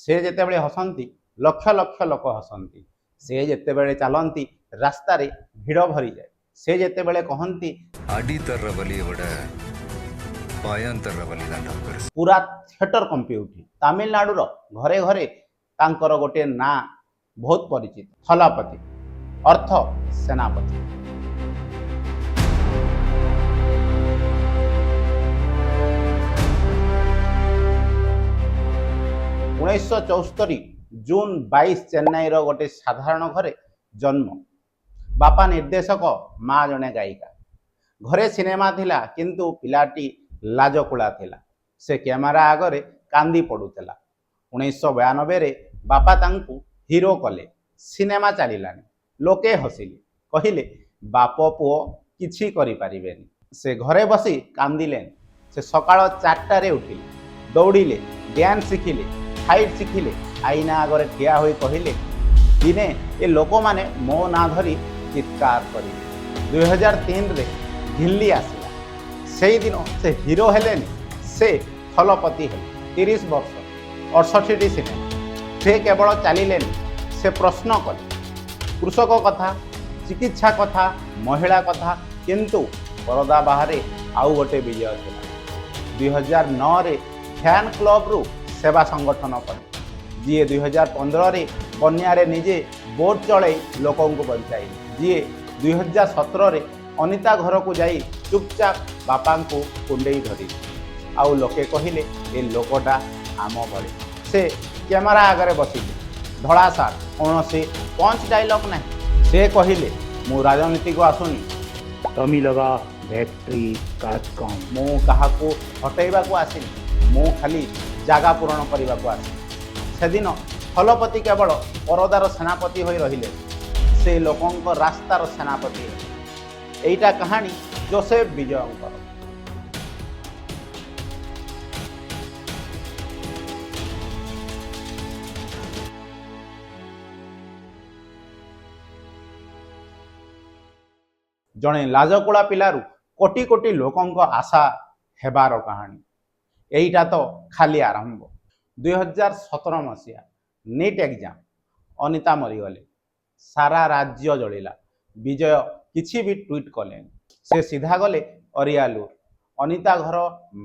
से जेतेबेले हसंती लक्ष लक्ष लोक हसंती। से जेतेबेले चलती रास्ता रे भिड़ भरी जाए। से जेतेबेले कहती पूरा थिएटर कंपी उठी। तमिलनाडुर घरे घरे तांकर गोटे ना बहुत परिचित, थलापति अर्थ सेनापति। 1974 जून 22 चेन्नईर गोटे साधारण घरे जन्म। बापा निर्देशक, माँ जने गायिका। घरे सिनेमा थिला किंतु पिलाटी लाजकुला थिला। से कैमेरा आगरे कांदी पड़ुला। 1992 रे बापा तांकु हीरो कले। सिनेमा चलिलानी। लोके हसिले, कहिले बाप पुओ किछि करि पारिबेनी। से घरे बसी कांदिले। से सकाळ 4टा रे उठिले, दौड़िले, डांस शिखिले, फाइट शिखिले। आईना आगरे ठिया होई कहिले दिने ए लोक माने मो ना धरी चित्कार करिले। 2003 रे दिल्ली आसिला। सेई दिन से हीरो हेलेनी, से थलपति हेले। 30 वर्ष 68 सिनेमा। से केवल चलिलेनी, से प्रश्न कले कृषक कथा, चिकित्सा कथा, महिला कथा, किंतु परदा बाहर आउ गोटे विजय थिला। 2009 रे फैन क्लब रु सेवा संगठन कले। जी 2015 रे बन्या रे निजे बोट चले लोकों को बचाई। जी 2017 रे अनिता घर को जाई चुपचाप बापा को कुंडई धरी। आउ लोके कहिले ए लोकटा आम भले। से कैमेरा आगरे बसिले, धड़ा सार्ट, कौन से पंच डायलॉग नहीं। से कहिले मु राजनीति को आसुनी, तमी लगा फैक्ट्री काज कम। मु कहा को हटैबा को आसिनी, मु खाली जागा पूरण करने को आसी। से दिन थलपति केवल परदार सेनापति होई रहिले, से लोकंक रास्तार सेनापति। एइटा कहानी जोसेफ विजयंकर। जड़े लाजकुला पिलारू कोटी कोटी लोकंक आशा हेबार कहानी। एइटा तो खाली आरंभ। 2017 मसीहा नीट एग्जाम। अनिता मरीगले। सारा राज्य जलिला। विजय किछि भी ट्वीट कले। से सीधा गले अरियालूर। अनिता घर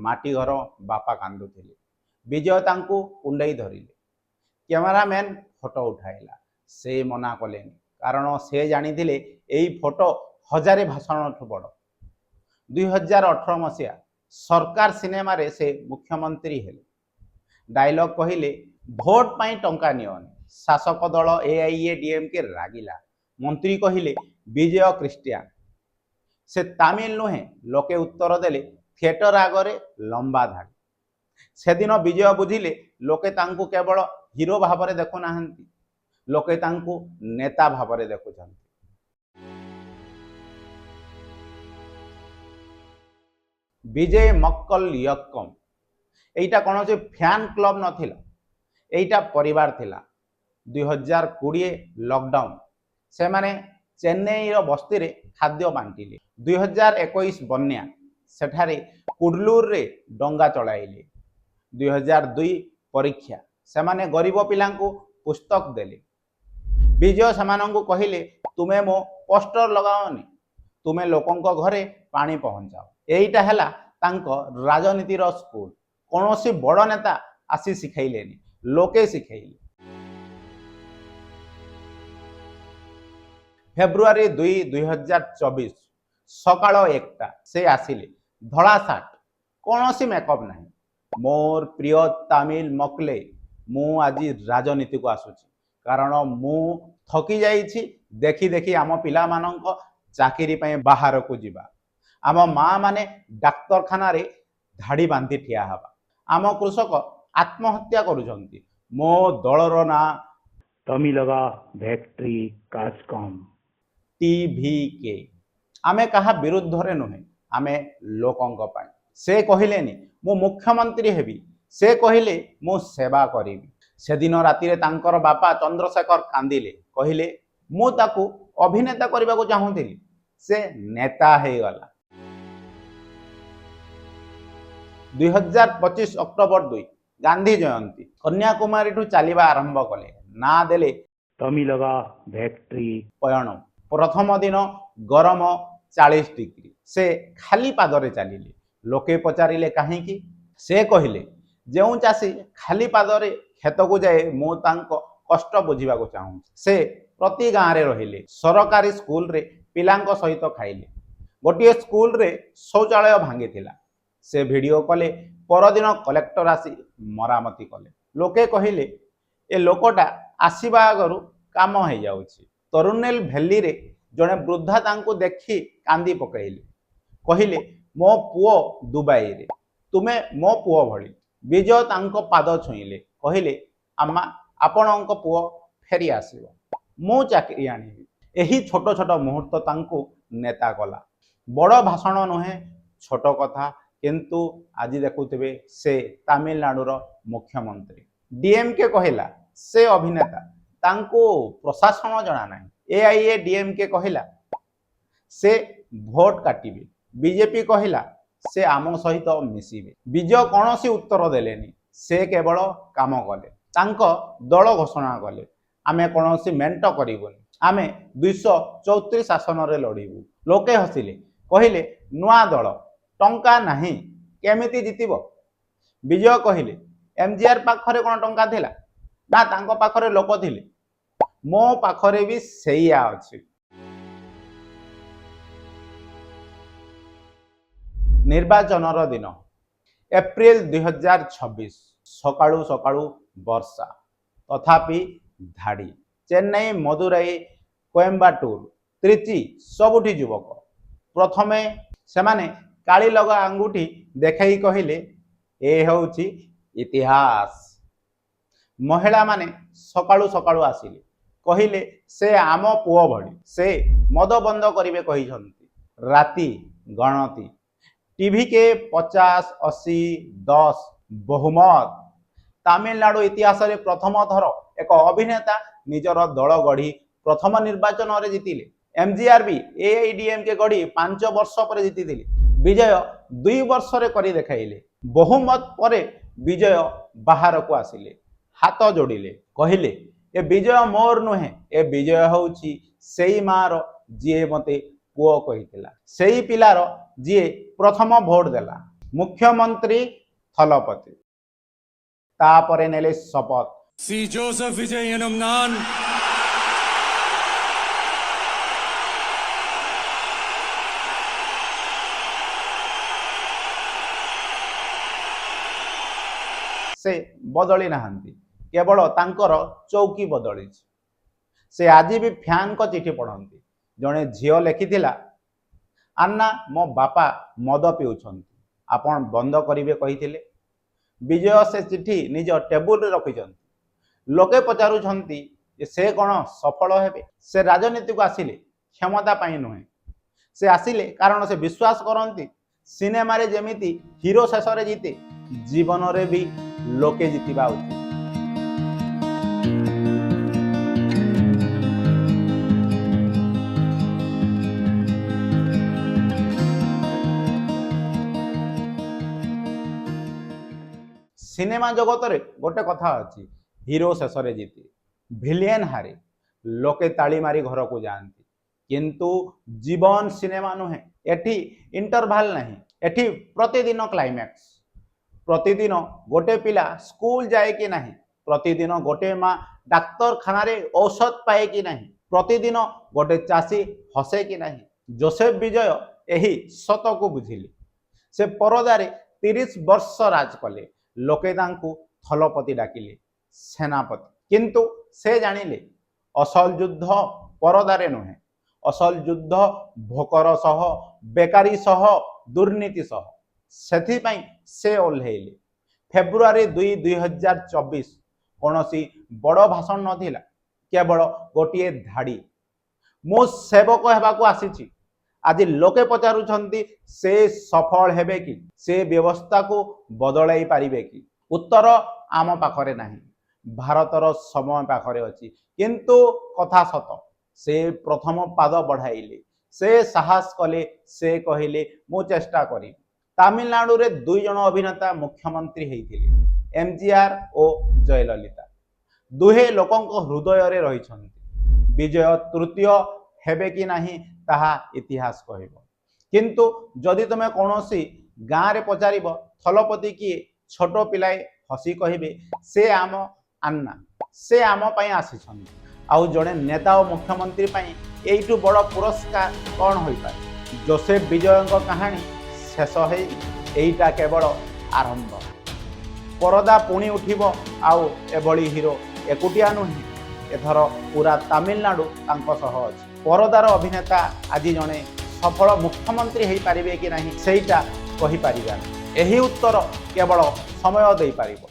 माटी घर। बापा कांदुथिले। विजय तांकु कुंडई धरिले। Cameraman photo उठाइला। से मना कलेनी, कारण से जानिथिले एई फोटो हजारे भाषण बड़। 2018 मसीहा सरकार सिनेमा रे से मुख्यमंत्री हेले। डायलॉग कहिले भोट पाई टंका नियोनी। शासक दल AIADMK रागिला। मंत्री कहिले विजय क्रिस्टियान। से तामिल नुहे। लोके उत्तर देले थिएटर आगरे लंबा धाड़ी। से दिन विजय बुझिले लोके तांकु केवल हीरो भाव में देखु नाहंती, लोके तांकु नेता भाव में देखुछंती। विजय मक्कल यक्कम। एइटा कौन से फैन क्लब नथिला, एइटा परिवार थिला। 2020 लॉकडाउन से माने चेन्नई रो बस्ती रे खाद्य बांटिले। 2021 बन्या सेठारे कुडलूर रे डंगा चलाइले। 2002 परीक्षा से माने गरीब पिलांको पुस्तक देले। विजय समानंको कहिले तुमे मो पोस्टर लगाओनी, तुमे लोकंको घरे पानी पहुंचाओ। एइटा हैला तांको राजनीतिर स्कूल। कौनसी बड़ नेता आसी शिखाइलेनी, लोके शिखाइले। फेब्रुआरी 2, 2024 सकाळ 1टा से आसिले। धड़ा सार्ट, कौनसी मेकअप नहीं। मोर प्रिय तमिल मकले, मु आज राजनीति को आसुची कारण मु थकी जाइछि देखी देखी आम पिला मानक चाकरी पय बाहर को जिबा। आम माँ माने डाक्तरखाना रे धाड़ी बांधी ठिया हवा। आम कृषक आत्महत्या करुछंती। मो दलर ना तमी लगा फैक्ट्री काज कम। TVK। आमे कहा विरुद्ध रे नुहे, आमे लोकंक पाई। से कहिलेनी मु मुख्यमंत्री हेबी, से कहिले मु सेवा करिबी। से दिन राति रे तांकर बापा चंद्रशेखर कांदिले, कहिले मु ताकू अभिनेता करबा को चाहुथिली, से नेता हे गला। 2025 अक्टोबर 2 ଗାନ୍ଧୀ ଜୟନ୍ତୀ କନ୍ୟାକୁମାରୀଠୁ ଚାଲିବା ଆରମ୍ଭ କଲେ। ନାଁ ଦେଲେ तमिलगा फैक्ट्री ପୟଣ। ପ୍ରଥମ ଦିନ ଗରମ 40 ଡିଗ୍ରୀ। ସେ ଖାଲି ପାଦରେ ଚାଲିଲେ। ଲୋକେ ପଚାରିଲେ କାହିଁକି? ସେ କହିଲେ ଯେଉଁ ଚାଷୀ ଖାଲି ପାଦରେ କ୍ଷେତକୁ ଯାଏ ମୁଁ ତାଙ୍କ କଷ୍ଟ ବୁଝିବାକୁ ଚାହୁଁଛି। ସେ ପ୍ରତି ଗାଁରେ ରହିଲେ, ସରକାରୀ ସ୍କୁଲରେ ପିଲାଙ୍କ ସହିତ ଖାଇଲେ। ଗୋଟିଏ ସ୍କୁଲରେ ଶୌଚାଳୟ ଭାଙ୍ଗିଥିଲା। ସେ ଭିଡ଼ିଓ କଲେ। ପରଦିନ କଲେକ୍ଟର ଆସି ମରାମତି କଲେ। ଲୋକେ କହିଲେ ଏ ଲୋକଟା ଆସିବା ଆଗରୁ କାମ ହେଇଯାଉଛି। ତରୁନେଲ ଭ୍ୟାଲିରେ ଜଣେ ବୃଦ୍ଧା ତାଙ୍କୁ ଦେଖି କାନ୍ଦି ପକାଇଲେ। କହିଲେ ମୋ ପୁଅ ଦୁବାଇରେ, ତୁମେ ମୋ ପୁଅ ଭଳି। ବିଜୟ ତାଙ୍କ ପାଦ ଛୁଇଁଲେ। କହିଲେ ଆମ୍ମା, ଆପଣଙ୍କ ପୁଅ ଫେରି ଆସିବ, ମୁଁ ଚାକିରି ଆଣିବି। ଏହି ଛୋଟ ଛୋଟ ମୁହୂର୍ତ୍ତ ତାଙ୍କୁ ନେତା କଲା। ବଡ଼ ଭାଷଣ ନୁହେଁ, ଛୋଟ କଥା। କିନ୍ତୁ ଆଜି ଦେଖୁଥିବେ ସେ ତାମିଲନାଡୁର ମୁଖ୍ୟମନ୍ତ୍ରୀ। ଡିଏମକେ କହିଲା ସେ ଅଭିନେତା, ତାଙ୍କୁ ପ୍ରଶାସନ ଜଣା ନାହିଁ। AIADMK କହିଲା ସେ ଭୋଟ କାଟିବେ। ବିଜେପି କହିଲା ସେ ଆମ ସହିତ ମିଶିବେ। ବିଜୟ କୌଣସି ଉତ୍ତର ଦେଲେନି। ସେ କେବଳ କାମ କଲେ। ତାଙ୍କ ଦଳ ଘୋଷଣା କଲେ ଆମେ କୌଣସି ମେଣ୍ଟ କରିବୁନି, ଆମେ 234 ଆସନରେ ଲଢ଼ିବୁ। ଲୋକେ ହସିଲେ। କହିଲେ ନୂଆ ଦଳ, ଟଙ୍କା ନାହିଁ, କେମିତି ଜିତିବ? ବିଜୟ କହିଲେ MGR ପାଖରେ କ'ଣ ଟଙ୍କା ଥିଲା? ନା ତାଙ୍କ ପାଖରେ ଲୋକ ଥିଲେ। ମୋ ପାଖରେ ବି ସେଇଆ ଅଛି। ନିର୍ବାଚନର ଦିନ ଏପ୍ରିଲ 2026। ସକାଳୁ ସକାଳୁ ବର୍ଷା, ତଥାପି ଧାଡ଼ି। ଚେନ୍ନାଇ, ମଦୁରାଇ, କୋଏମ୍ବାଟୁର, ତ୍ରିଚି ସବୁଠି ଯୁବକ। ପ୍ରଥମେ ସେମାନେ କାଳି ଲଗା ଆଙ୍ଗୁଠି ଦେଖାଇ କହିଲେ ଏ ହେଉଛି ଇତିହାସ। ମହିଳାମାନେ ସକାଳୁ ସକାଳୁ ଆସିଲେ। କହିଲେ ସେ ଆମ ପୁଅ ଭଳି। ସେ ମଦ ବନ୍ଦ କରିବେ କହିଛନ୍ତି। ରାତି ଗଣତି। ଟିଭିକେ 50, 80, 10 ବହୁମତ। ତାମିଲନାଡୁ ଇତିହାସରେ ପ୍ରଥମ ଥର ଏକ ଅଭିନେତା ନିଜର ଦଳ ଗଢ଼ି ପ୍ରଥମ ନିର୍ବାଚନରେ ଜିତିଲେ। MGR ବି AIADMK ଗଢ଼ି 5 ବର୍ଷ ପରେ ଜିତିଥିଲେ। ବିଜୟ 2 ବର୍ଷରେ କରି ଦେଖାଇଲେ। ବହୁମତ ପରେ ବିଜୟ ବାହାରକୁ ଆସିଲେ, ହାତ ଯୋଡ଼ିଲେ। କହିଲେ ଏ ବିଜୟ ମୋର ନୁହେଁ, ଏ ବିଜୟ ହେଉଛି ସେଇ ମାର ଯିଏ ମୋତେ ପୁଅ କହିଥିଲା, ସେଇ ପିଲାର ଯିଏ ପ୍ରଥମ ଭୋଟ ଦେଲା। ମୁଖ୍ୟମନ୍ତ୍ରୀ ଥଲପତି ତାପରେ ନେଲେ ଶପଥ। சி ஜோசப் விஜய் எனும் நான் ସେ ବଦଳି ନାହାନ୍ତି, କେବଳ ତାଙ୍କର ଚୌକି ବଦଳିଛି। ସେ ଆଜି ବି ଫ୍ୟାନଙ୍କ ଚିଠି ପଢ଼ନ୍ତି। ଜଣେ ଝିଅ ଲେଖିଥିଲା ଆନ୍ନା, ମୋ ବାପା ମଦ ପିଉଛନ୍ତି, ଆପଣ ବନ୍ଦ କରିବେ କହିଥିଲେ। ବିଜୟ ସେ ଚିଠି ନିଜ ଟେବୁଲରେ ରଖିଛନ୍ତି। ଲୋକେ ପଚାରୁଛନ୍ତି ଯେ ସେ କ'ଣ ସଫଳ ହେବେ? ସେ ରାଜନୀତିକୁ ଆସିଲେ କ୍ଷମତା ପାଇଁ ନୁହେଁ, ସେ ଆସିଲେ କାରଣ ସେ ବିଶ୍ୱାସ କରନ୍ତି ସିନେମାରେ ଯେମିତି ହିରୋ ଶେଷରେ ଜିତେ, ଜୀବନରେ ବି ଲୋକେ ଜିତିବା ଉଚିତ। ସିନେମା ଜଗତରେ ଗୋଟେ କଥା ଅଛି, ହିରୋ ଶେଷରେ ଜିତେ, ଭିଲିଏନ ହାରେ, ଲୋକେ ତାଳି ମାରି ଘରକୁ ଯାଆନ୍ତି। କିନ୍ତୁ ଜୀବନ ସିନେମା ନୁହେଁ। ଏଠି ଇଣ୍ଟରଭାଲ ନାହିଁ, ଏଠି ପ୍ରତିଦିନ କ୍ଲାଇମ୍ୟାକ୍ସ। ପ୍ରତିଦିନ ଗୋଟେ ପିଲା ସ୍କୁଲ ଯାଏ କି ନାହିଁ, ପ୍ରତିଦିନ ଗୋଟେ ମା ଡାକ୍ତରଖାନାରେ ଔଷଧ ପାଏ କି ନାହିଁ, ପ୍ରତିଦିନ ଗୋଟେ ଚାଷୀ ହସେ କି ନାହିଁ। ଜୋସେଫ ବିଜୟ ଏହି ସତକୁ ବୁଝିଲେ। ସେ ପରଦାରେ 30 ବର୍ଷ ରାଜ କଲେ। ଲୋକେ ତାଙ୍କୁ ଥଲପତି ଡାକିଲେ, ସେନାପତି। କିନ୍ତୁ ସେ ଜାଣିଲେ ଅସଲ ଯୁଦ୍ଧ ପରଦାରେ ନୁହେଁ, ଅସଲ ଯୁଦ୍ଧ ଭୋକର ସହ, ବେକାରୀ ସହ, ଦୁର୍ନୀତି ସହ। ସେଥିପାଇଁ ସେ ଓହ୍ଲେଇଲେ। ଫେବୃଆରୀ 2, 2024। କୌଣସି ବଡ଼ ଭାଷଣ ନଥିଲା, କେବଳ ଗୋଟିଏ ଧାଡ଼ି, ମୁଁ ସେବକ ହେବାକୁ ଆସିଛି। ଆଜି ଲୋକେ ପଚାରୁଛନ୍ତି ସେ ସଫଳ ହେବେ କି? ସେ ବ୍ୟବସ୍ଥାକୁ ବଦଳାଇ ପାରିବେ କି? ଉତ୍ତର ଆମ ପାଖରେ ନାହିଁ, ଭାରତର ସମୟ ପାଖରେ ଅଛି। କିନ୍ତୁ କଥା ସତ, ସେ ପ୍ରଥମ ପାଦ ବଢ଼ାଇଲେ, ସେ ସାହସ କଲେ, ସେ କହିଲେ ମୁଁ ଚେଷ୍ଟା କରିବି। ତାମିଲନାଡୁରେ 2 ଜଣ ଅଭିନେତା ମୁଖ୍ୟମନ୍ତ୍ରୀ ହେଇଥିଲେ। MGR ଓ ଜୟଲଳିତା। ଦୁହେଁ ଲୋକଙ୍କ ହୃଦୟରେ ରହିଛନ୍ତି। ବିଜୟ ତୃତୀୟ ହେବେ କି ନାହିଁ ତାହା ଇତିହାସ କହିବ। କିନ୍ତୁ ଯଦି ତୁମେ କୌଣସି ଗାଁରେ ପଚାରିବ ଥଲପତି କିଏ, ଛୋଟ ପିଲାଏ ହସି କହିବେ ସେ ଆମ ଆନ୍ନା, ସେ ଆମ ପାଇଁ ଆସିଛନ୍ତି। ଆଉ ଜଣେ ନେତା ଓ ମୁଖ୍ୟମନ୍ତ୍ରୀ ପାଇଁ ଏଇଠୁ ବଡ଼ ପୁରସ୍କାର କ'ଣ ହୋଇପାରେ? ଯୋସେଫ ବିଜୟଙ୍କ କାହାଣୀ ଶେଷ ହେଇ ଏଇଟା କେବଳ ଆରମ୍ଭ। ପରଦା ପୁଣି ଉଠିବ, ଆଉ ଏଭଳି ହିରୋ ଏକୁଟିଆ ନୁହେଁ, ଏଥର ପୁରା ତାମିଲନାଡୁ ତାଙ୍କ ସହ ଅଛି। ପରଦାର ଅଭିନେତା ଆଜି ଜଣେ ସଫଳ ମୁଖ୍ୟମନ୍ତ୍ରୀ ହେଇପାରିବେ କି ନାହିଁ ସେଇଟା କହିପାରିବା ନାହିଁ। ଏହି ଉତ୍ତର କେବଳ ସମୟ ଦେଇପାରିବ।